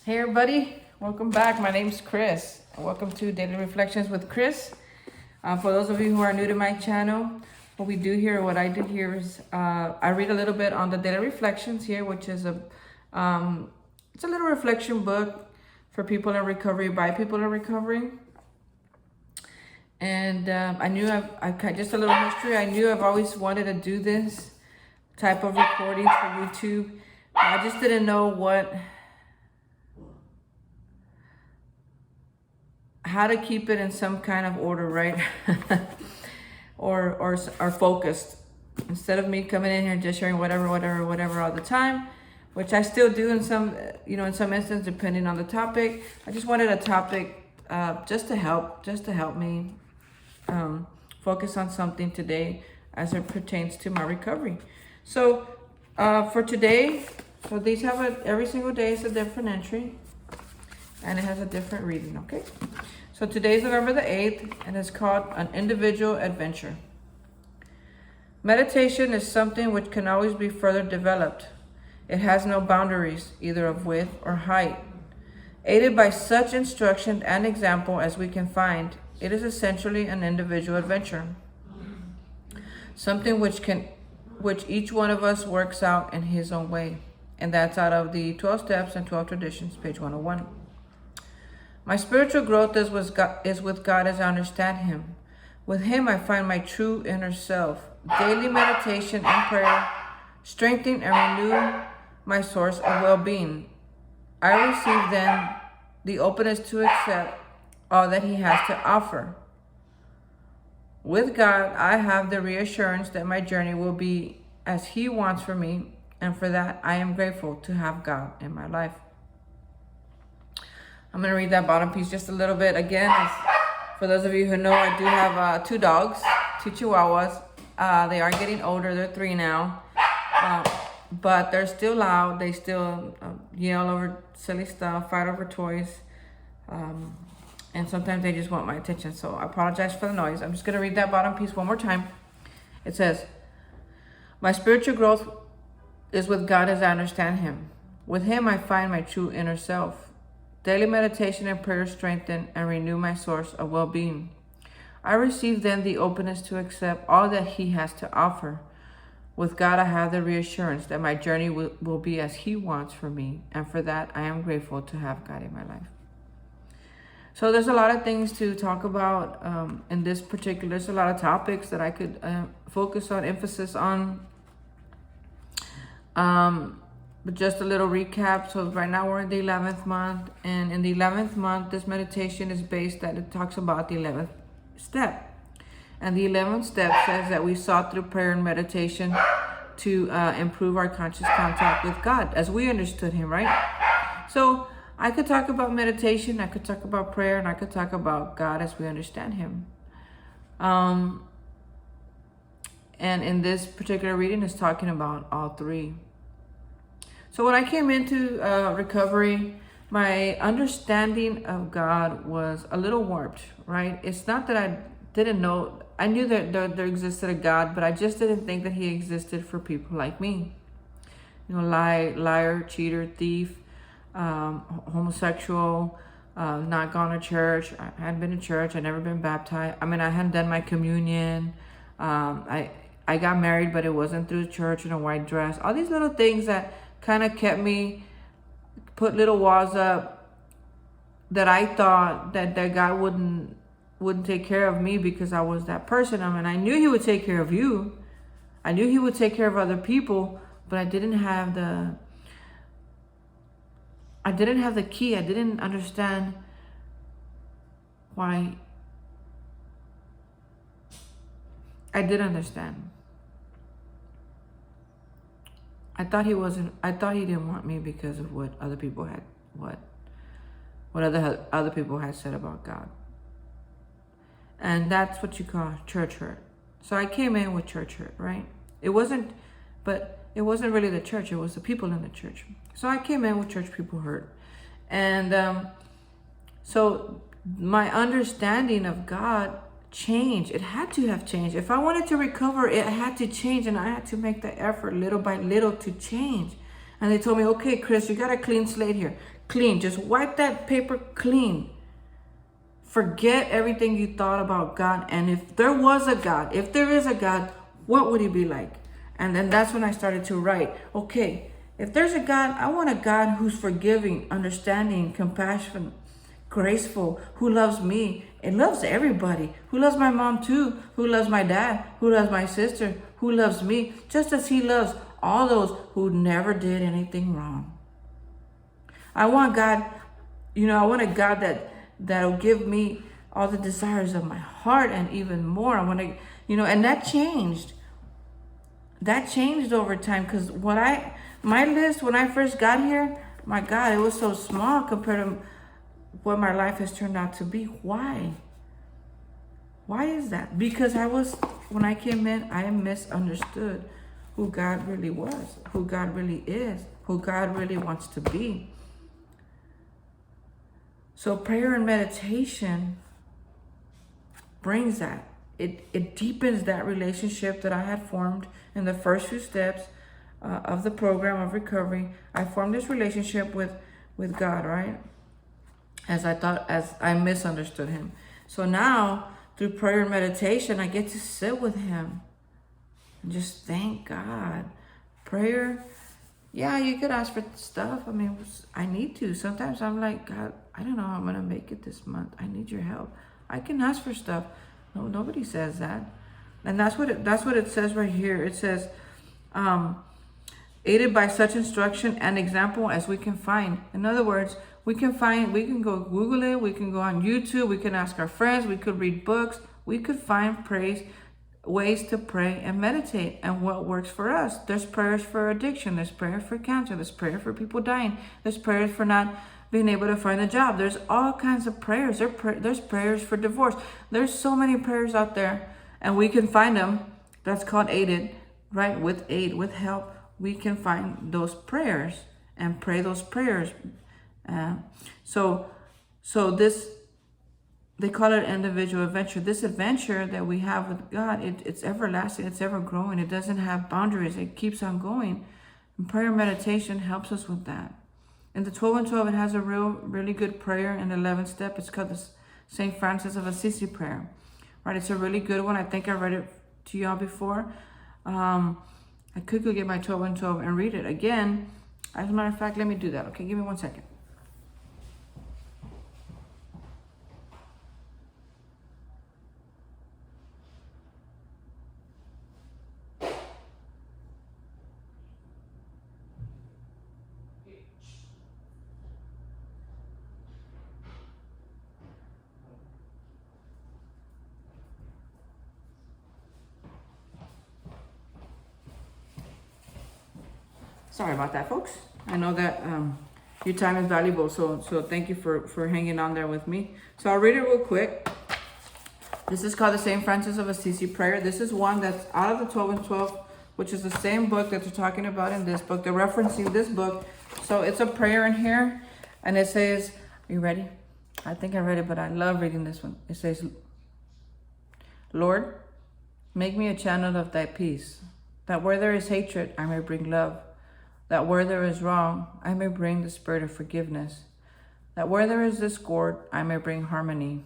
Hey everybody, welcome back. My name's Chris. Welcome to Daily Reflections with Chris. For those of you who are new to my channel, what we do here, what I do here is I read a little bit on the Daily Reflections here, which is it's a little reflection book for people in recovery by people in recovery. And I knew just a little history. I knew I've always wanted to do this type of recordings for YouTube. I just didn't know how to keep it in some kind of order, right? or focused, instead of me coming in here and just sharing whatever all the time, which I still do in some instances, depending on the topic. I just wanted a topic just to help me focus on something today as it pertains to my recovery. So for today, so these have every single day is a different entry, and it has a different reading, okay? So today's November the 8th, and it's called An Individual Adventure. Meditation is something which can always be further developed. It has no boundaries, either of width or height. Aided by such instruction and example as we can find, it is essentially an individual adventure. Something which each one of us works out in his own way. And that's out of the 12 Steps and 12 Traditions, page 101. My spiritual growth is with God as I understand Him. With Him I find my true inner self. Daily meditation and prayer strengthen and renew my source of well-being. I receive then the openness to accept all that He has to offer. With God, I have the reassurance that my journey will be as He wants for me, and for that I am grateful to have God in my life. I'm going to read that bottom piece just a little bit. Again, for those of you who know, I do have two dogs, two Chihuahuas. They are getting older. They're 3 now. But they're still loud. They still yell over silly stuff, fight over toys. And sometimes they just want my attention. So I apologize for the noise. I'm just going to read that bottom piece one more time. It says, my spiritual growth is with God as I understand Him. With Him I find my true inner self. Daily meditation and prayer strengthen and renew my source of well-being. I receive then the openness to accept all that He has to offer. With God, I have the reassurance that my journey will be as He wants for me, and for that, I am grateful to have God in my life. So there's a lot of things to talk about in this particular. There's a lot of topics that I could focus on, emphasis on. But just a little recap. So right now we're in the 11th month, and in the 11th month, this meditation is based that it talks about the 11th step. And the 11th step says that we sought through prayer and meditation to improve our conscious contact with God as we understood Him, right? So I could talk about meditation, I could talk about prayer, and I could talk about God as we understand Him. And in this particular reading, it's talking about all three. So when I came into recovery, my understanding of God was a little warped, right? It's not that I didn't know. I knew that there existed a God, but I just didn't think that He existed for people like me. You know, liar, cheater, thief, homosexual, not gone to church. I hadn't been to church. I'd never been baptized. I mean, I hadn't done my communion. I got married, but it wasn't through church in a white dress. All these little things that kind of kept me, put little walls up, that I thought that God wouldn't take care of me because I was that person. I mean, I knew He would take care of you. I knew He would take care of other people, but I didn't have the key. I didn't understand why. I did understand. I thought He didn't want me because of what other people had, what other people had said about God. And that's what you call church hurt. So I came in with church hurt, right? It wasn't really the church, it was the people in the church. So I came in with church people hurt. And so my understanding of God changed. It had to have changed. If I wanted to recover, it had to change, and I had to make the effort little by little to change. And they told me, okay, Chris, you got a clean slate here. clean. Just wipe that paper clean. Forget everything you thought about God. And if there was a God, if there is a God, what would he be like? And then that's when I started to write, okay, if there's a God, I want a God who's forgiving, understanding, compassionate, graceful, who loves me and loves everybody, who loves my mom too, who loves my dad, who loves my sister, who loves me, just as he loves all those who never did anything wrong. I want God, I want a God that'll give me all the desires of my heart and even more. I want to, and that changed. That changed over time, because my list when I first got here, my God, it was so small compared to what my life has turned out to be. Why? Why is that? Because when I came in, I misunderstood who God really was, who God really is, who God really wants to be. So prayer and meditation brings that. It deepens that relationship that I had formed in the first few steps of the program of recovery. I formed this relationship with God, right? As I misunderstood him. So now, through prayer and meditation, I get to sit with him and just thank God. Prayer, yeah, you could ask for stuff. I mean, I need to. Sometimes I'm like, God, I don't know how I'm going to make it this month. I need your help. I can ask for stuff. No, nobody says that. And that's what it says right here. It says, aided by such instruction and example as we can find. In other words, we can go Google it, we can go on YouTube, we can ask our friends, we could read books, we could find ways to pray and meditate and what works for us. There's prayers for addiction, there's prayer for cancer, there's prayer for people dying, there's prayers for not being able to find a job. There's all kinds of prayers. There's prayers for divorce. There's so many prayers out there, and we can find them. That's called aided, right? With aid, with help, we can find those prayers and pray those prayers. So this, they call it individual adventure. This adventure that we have with God, it's everlasting, it's ever growing. It doesn't have boundaries. It keeps on going. And prayer meditation helps us with that. In the 12 and 12, it has a really good prayer in the 11th step. It's called the St. Francis of Assisi prayer. Right? It's a really good one. I think I read it to y'all before. I could go get my 12 and 12 and read it again. As a matter of fact, let me do that. Okay, give me 1 second. Sorry about that, folks. I know that your time is valuable, so thank you for hanging on there with me. So I'll read it real quick. This is called the St. Francis of Assisi prayer. This is one that's out of the 12 and 12, which is the same book that they're talking about in this book. They're referencing this book. So it's a prayer in here, and it says, are you ready? I think I read it, but I love reading this one. It says, Lord, make me a channel of thy peace, that where there is hatred, I may bring love. That where there is wrong, I may bring the spirit of forgiveness. That where there is discord, I may bring harmony.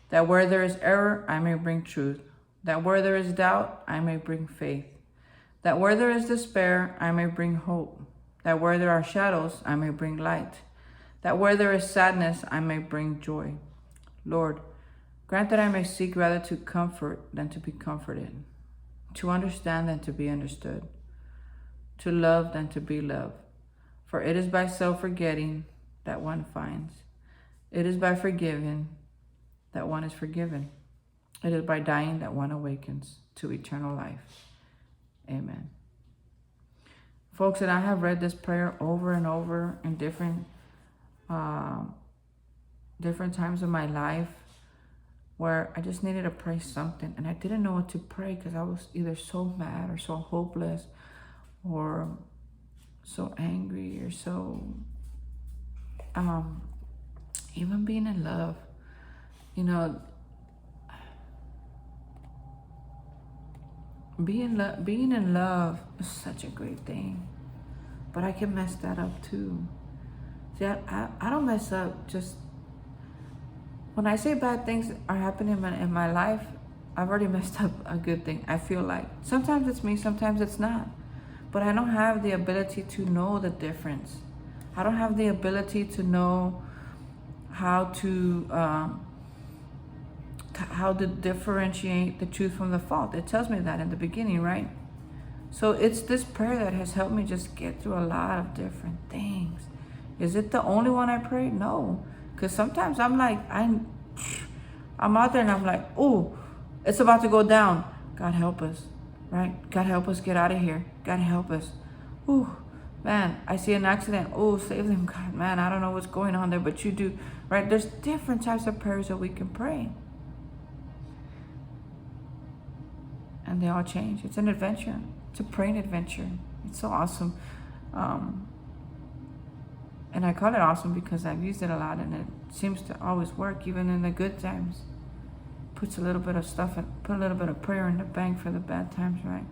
That where there is error, I may bring truth. That where there is doubt, I may bring faith. That where there is despair, I may bring hope. That where there are shadows, I may bring light. That where there is sadness, I may bring joy. Lord, grant that I may seek rather to comfort than to be comforted, to understand than to be understood, to love than to be loved. For it is by self-forgetting that one finds. It is by forgiving that one is forgiven. It is by dying that one awakens to eternal life. Amen. Folks, and I have read this prayer over and over in different times of my life where I just needed to pray something, and I didn't know what to pray because I was either so mad or so hopeless or so angry or so even being in love. Being in love is such a great thing, but I can mess that up too. I don't mess up. Just when I say bad things are happening in my life, I've already messed up a good thing. I feel like sometimes it's me, sometimes it's not. But I don't have the ability to know the difference. I don't have the ability to know how to differentiate the truth from the fault. It tells me that in the beginning, right? So it's this prayer that has helped me just get through a lot of different things. Is it the only one I pray? No, because sometimes I'm like, I'm out there and I'm like, oh, it's about to go down. God help us, right? God help us get out of here. God help us. Ooh, man, I see an accident. Oh, save them, God. Man, I don't know what's going on there, but you do, right? There's different types of prayers that we can pray. And they all change. It's an adventure. It's a praying adventure. It's so awesome. And I call it awesome because I've used it a lot and it seems to always work, even in the good times. Puts a little bit of stuff, put a little bit of prayer in the bank for the bad times, right?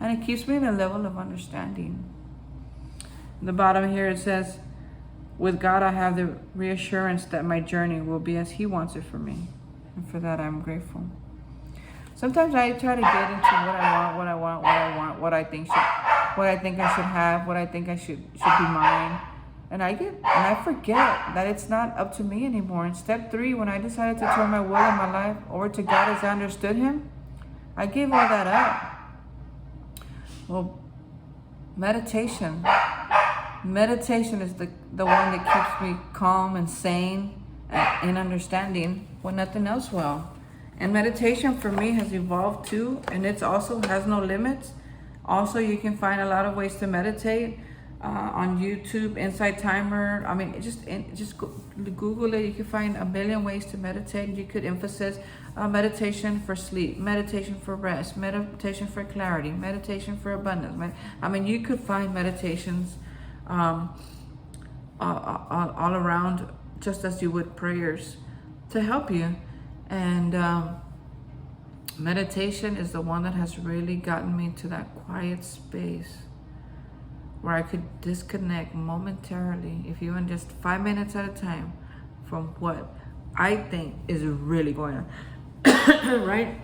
And it keeps me in a level of understanding. In the bottom here it says, with God I have the reassurance that my journey will be as He wants it for me. And for that I'm grateful. Sometimes I try to get into what I think I should have, what I think I should be mine. And I forget that it's not up to me anymore. In step 3, when I decided to turn my will and my life over to God as I understood Him, I gave all that up. Well, meditation is the one that keeps me calm and sane and in understanding when nothing else will. And meditation for me has evolved too, and it also has no limits. Also, you can find a lot of ways to meditate on YouTube, Insight Timer. I mean, just Google it. You can find a million ways to meditate. You could emphasize meditation for sleep, meditation for rest, meditation for clarity, meditation for abundance. I mean, you could find meditations all around, just as you would prayers, to help you. And meditation is the one that has really gotten me to that quiet space where I could disconnect momentarily, if even just 5 minutes at a time, from what I think is really going on, right?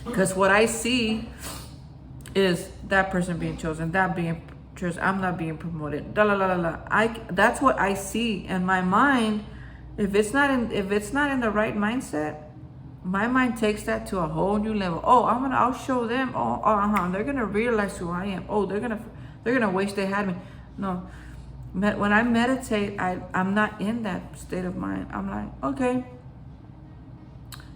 Because what I see is that person being chosen, that being chosen, I'm not being promoted, that's what I see in my mind. If it's not in the right mindset, my mind takes that to a whole new level. Oh, I'll show them. They're gonna realize who I am. Oh, they're gonna wish they had me. No, when I meditate, I'm not in that state of mind. I'm like, okay,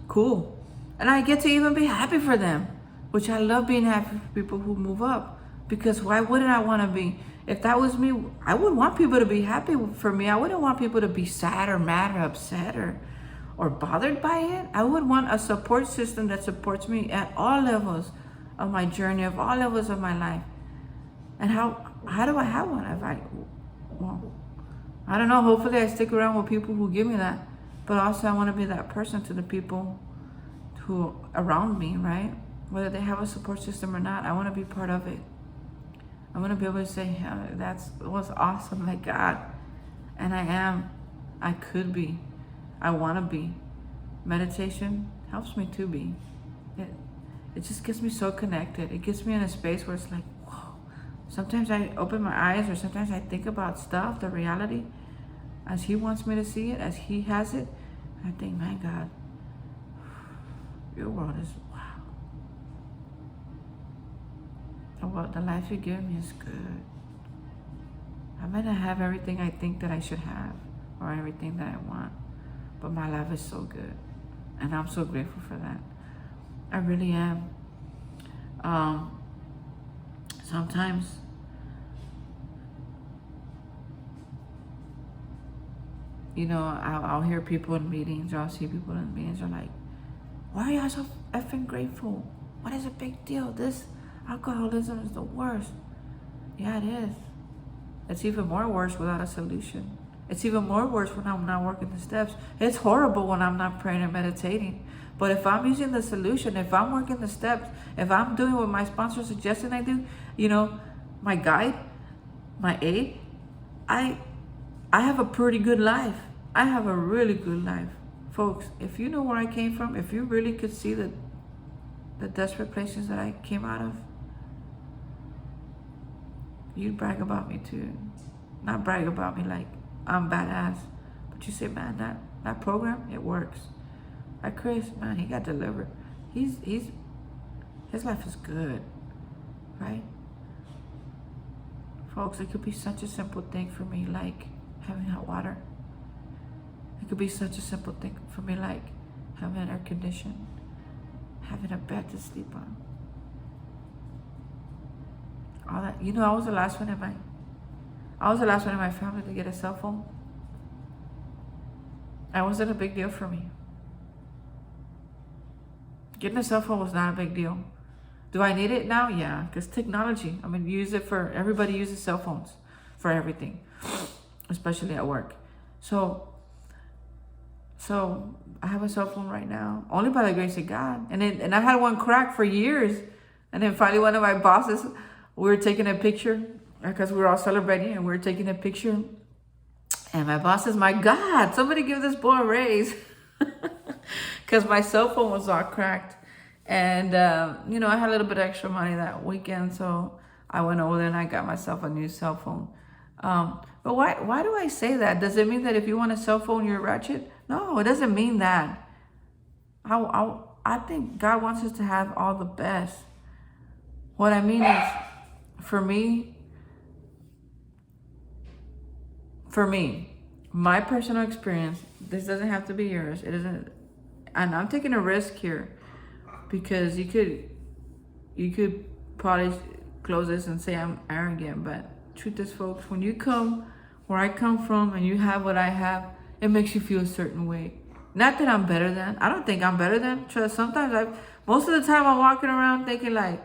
cool, and I get to even be happy for them, which I love being happy for people who move up, because why wouldn't I want to be? If that was me, I would want people to be happy for me. I wouldn't want people to be sad or mad or upset or bothered by it. I would want a support system that supports me at all levels of my journey, of all levels of my life. And how do I have one? I don't know. Hopefully I stick around with people who give me that. But also I want to be that person to the people who around me, right? Whether they have a support system or not, I want to be part of it. I want to be able to say, yeah, that was awesome, like God. And I am. I could be. I want to be. Meditation helps me to be. It just gets me so connected. It gets me in a space where it's like, whoa. Sometimes I open my eyes, or sometimes I think about stuff, the reality, as He wants me to see it, as He has it. And I think, my God, your world is wow. The life you give me is good. I might not have everything I think that I should have, or everything that I want, but my life is so good, and I'm so grateful for that. I really am. Sometimes I'll hear people in meetings, or I'll see people in meetings are like, why are y'all so effing grateful? What is a big deal? This alcoholism is the worst. Yeah, it is. It's even more worse without a solution. It's even more worse when I'm not working the steps. It's horrible when I'm not praying and meditating. But if I'm using the solution, if I'm working the steps, if I'm doing what my sponsor suggested I do, my guide, my aid, I have a pretty good life. I have a really good life. Folks, if you know where I came from, if you really could see the desperate places that I came out of, you'd brag about me too. Not brag about me like I'm badass, but you say, man, that program, it works. Like Chris, man, he got delivered. His life is good, right? Folks, it could be such a simple thing for me, like having hot water. It could be such a simple thing for me, like having air conditioning, having a bed to sleep on. All that. You know, I was the last one in my family to get a cell phone. That wasn't a big deal for me. Getting a cell phone was not a big deal. Do I need it now? Yeah, because technology. I mean, everybody uses cell phones for everything, especially at work. So I have a cell phone right now, only by the grace of God. And I had one crack for years. And then finally one of my bosses, we were taking a picture because we were all celebrating and we were taking a picture. And my boss says, my God, somebody give this boy a raise. Because my cell phone was all cracked. And, I had a little bit of extra money that weekend. So I went over there and I got myself a new cell phone. But why do I say that? Does it mean that if you want a cell phone, you're ratchet? No, it doesn't mean that. I think God wants us to have all the best. What I mean is, for me, my personal experience, this doesn't have to be yours. It isn't, and I'm taking a risk here because you could probably close this and say I'm arrogant, but truth is, folks, when you come where I come from and you have what I have, it makes you feel a certain way. Not that I'm better than. I don't think I'm better than. Trust, sometimes most of the time I'm walking around thinking like,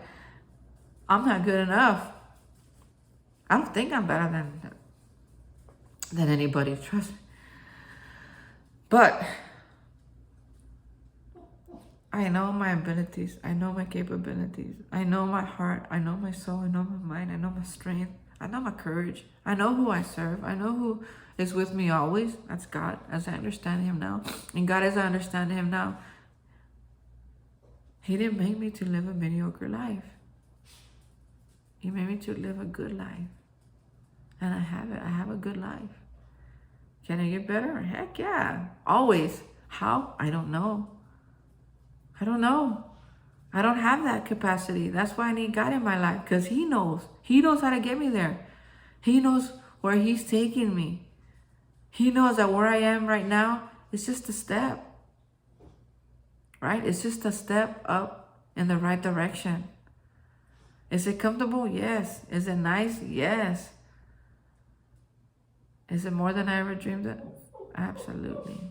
I'm not good enough. I don't think I'm better than anybody. Trust me. But I know my abilities. I know my capabilities. I know my heart. I know my soul. I know my mind. I know my strength. I know my courage. I know who I serve. I know who is with me always. That's God, as I understand him now. And God, as I understand him now, he didn't make me to live a mediocre life. He made me to live a good life. And I have it. I have a good life. Can I get better? Heck yeah. Always. How? I don't know. I don't have that capacity. That's why I need God in my life, because he knows. He knows how to get me there. He knows where he's taking me. He knows that where I am right now is just a step. Right? It's just a step up in the right direction. Is it comfortable? Yes. Is it nice? Yes. Is it more than I ever dreamed of? Absolutely.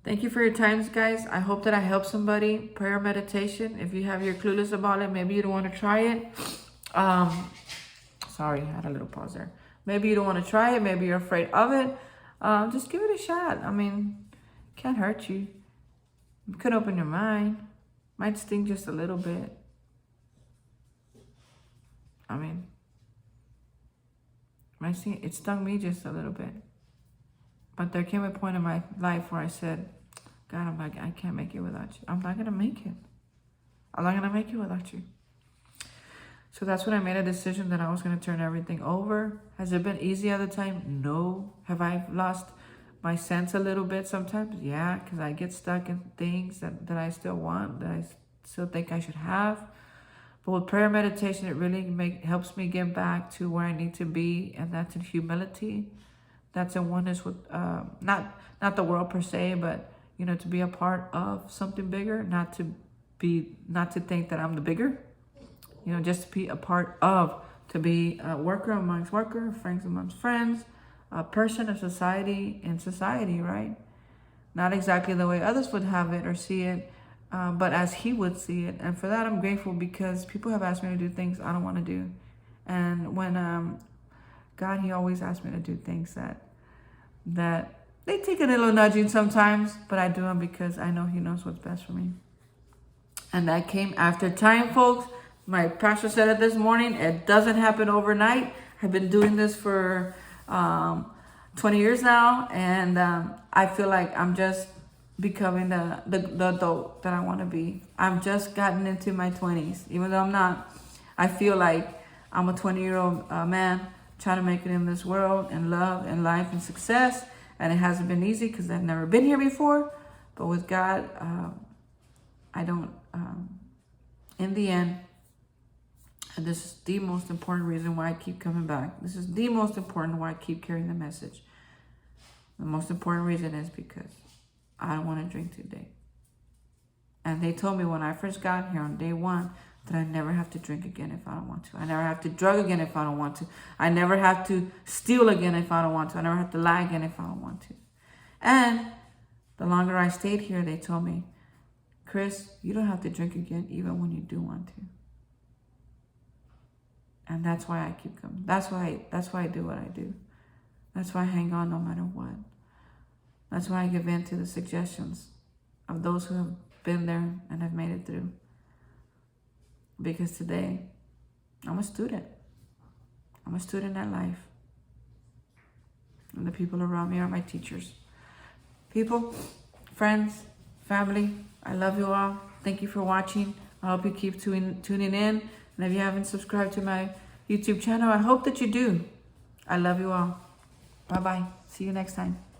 Thank you for your times, guys. I hope that I helped somebody. Prayer meditation. If you have your clueless about it, maybe you don't want to try it. Sorry, I had a little pause there. Maybe you don't want to try it. Maybe you're afraid of it. Just give it a shot. I mean, it can't hurt you. It could open your mind. Might sting just a little bit. I mean, it stung me just a little bit. But there came a point in my life where I said, God, I can't make it without you. I'm not going to make it. I'm not going to make it without you. So that's when I made a decision that I was going to turn everything over. Has it been easy all the time? No. Have I lost my sense a little bit sometimes? Yeah, because I get stuck in things that I still want, that I still think I should have. But with prayer meditation, it really helps me get back to where I need to be, and that's in humility. That's in oneness with, not the world per se, but, to be a part of something bigger, not to think that I'm the bigger, just to be a part of, to be a worker amongst workers, friends amongst friends, a person of society in society, right? Not exactly the way others would have it or see it, but as he would see it. And for that, I'm grateful, because people have asked me to do things I don't want to do. And when God, he always asks me to do things that they take a little nudging sometimes, but I do them because I know he knows what's best for me. And that came after time, folks. My pastor said it this morning. It doesn't happen overnight. I've been doing this for 20 years now, and I feel like I'm just becoming the adult that I want to be. I've just gotten into my 20s, even though I'm not. I feel like I'm a 20-year-old man trying to make it in this world, and love and life and success. And it hasn't been easy because I've never been here before. But with God, I don't, in the end, and this is the most important reason why I keep coming back. This is the most important why I keep carrying the message. The most important reason is because I don't want to drink today. And they told me when I first got here on day one that I never have to drink again if I don't want to. I never have to drug again if I don't want to. I never have to steal again if I don't want to. I never have to lie again if I don't want to. And the longer I stayed here, they told me, Chris, you don't have to drink again even when you do want to. And that's why I keep coming. That's why I do what I do. That's why I hang on no matter what. That's why I give in to the suggestions of those who have been there and have made it through. Because today, I'm a student. I'm a student at life. And the people around me are my teachers. People, friends, family, I love you all. Thank you for watching. I hope you keep tuning in. And if you haven't subscribed to my YouTube channel, I hope that you do. I love you all. Bye-bye. See you next time.